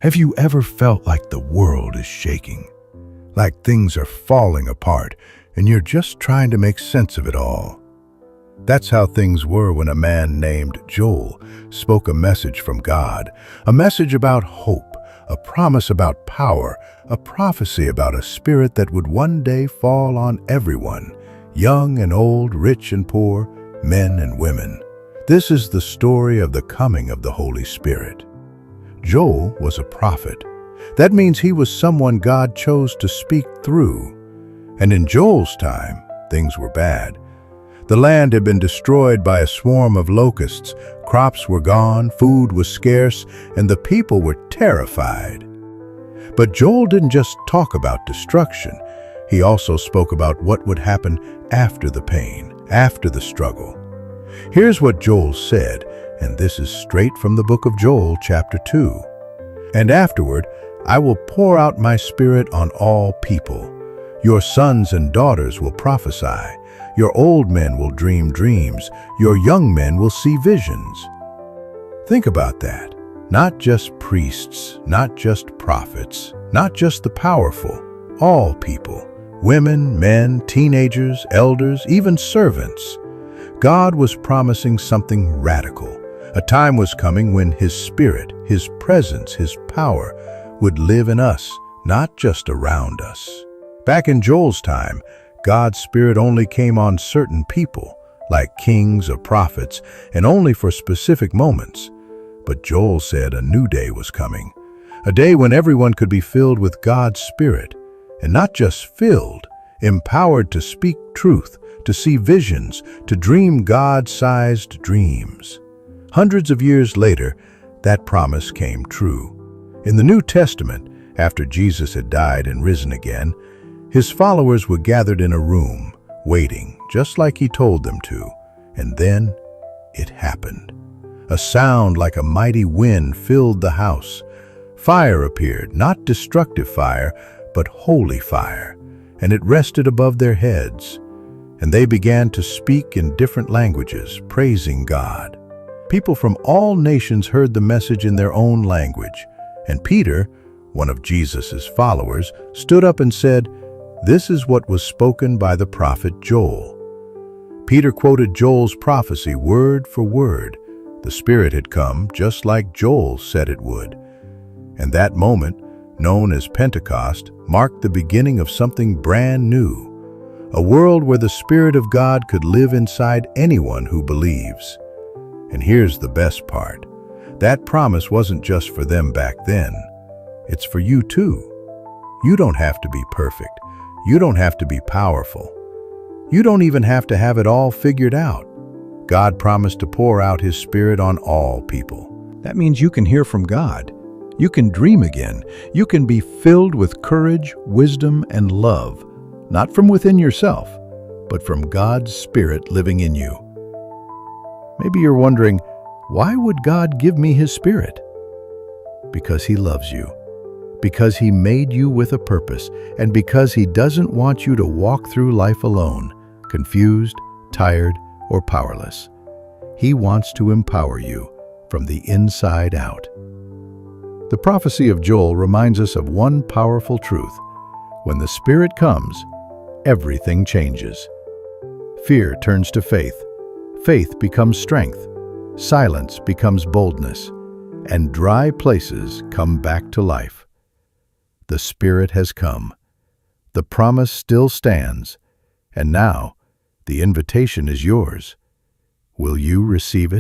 Have you ever felt like the world is shaking? Like things are falling apart and you're just trying to make sense of it all? That's how things were when a man named Joel spoke a message from God, a message about hope, a promise about power, a prophecy about a spirit that would one day fall on everyone, young and old, rich and poor, men and women. This is the story of the coming of the Holy Spirit. Joel was a prophet. That means he was someone God chose to speak through. And in Joel's time, things were bad. The land had been destroyed by a swarm of locusts, crops were gone, food was scarce, and the people were terrified. But Joel didn't just talk about destruction. He also spoke about what would happen after the pain, after the struggle. Here's what Joel said, and this is straight from the book of Joel, chapter 2. "And afterward, I will pour out my spirit on all people. Your sons and daughters will prophesy. Your old men will dream dreams. Your young men will see visions." Think about that. Not just priests, not just prophets, not just the powerful. All people. Women, men, teenagers, elders, even servants. God was promising something radical. A time was coming when His Spirit, His presence, His power would live in us, not just around us. Back in Joel's time, God's Spirit only came on certain people, like kings or prophets, and only for specific moments. But Joel said a new day was coming, a day when everyone could be filled with God's Spirit, and not just filled, empowered to speak truth, to see visions, to dream God-sized dreams. Hundreds of years later, that promise came true. In the New Testament, after Jesus had died and risen again, His followers were gathered in a room, waiting, just like He told them to. And then it happened. A sound like a mighty wind filled the house. Fire appeared, not destructive fire, but holy fire, and it rested above their heads. And they began to speak in different languages, praising God. People from all nations heard the message in their own language. And Peter, one of Jesus' followers, stood up and said, "This is what was spoken by the prophet Joel." Peter quoted Joel's prophecy word for word. The Spirit had come just like Joel said it would. And that moment, known as Pentecost, marked the beginning of something brand new. A world where the Spirit of God could live inside anyone who believes. And here's the best part. That promise wasn't just for them back then. It's for you too. You don't have to be perfect. You don't have to be powerful. You don't even have to have it all figured out. God promised to pour out His Spirit on all people. That means you can hear from God. You can dream again. You can be filled with courage, wisdom, and love, not from within yourself, but from God's Spirit living in you. Maybe you're wondering, why would God give me His Spirit? Because He loves you, because He made you with a purpose, and because He doesn't want you to walk through life alone, confused, tired, or powerless. He wants to empower you from the inside out. The prophecy of Joel reminds us of one powerful truth. When the Spirit comes, everything changes. Fear turns to faith. Faith becomes strength. Silence becomes boldness. And dry places come back to life. The Spirit has come. The promise still stands. And now, the invitation is yours. Will you receive it?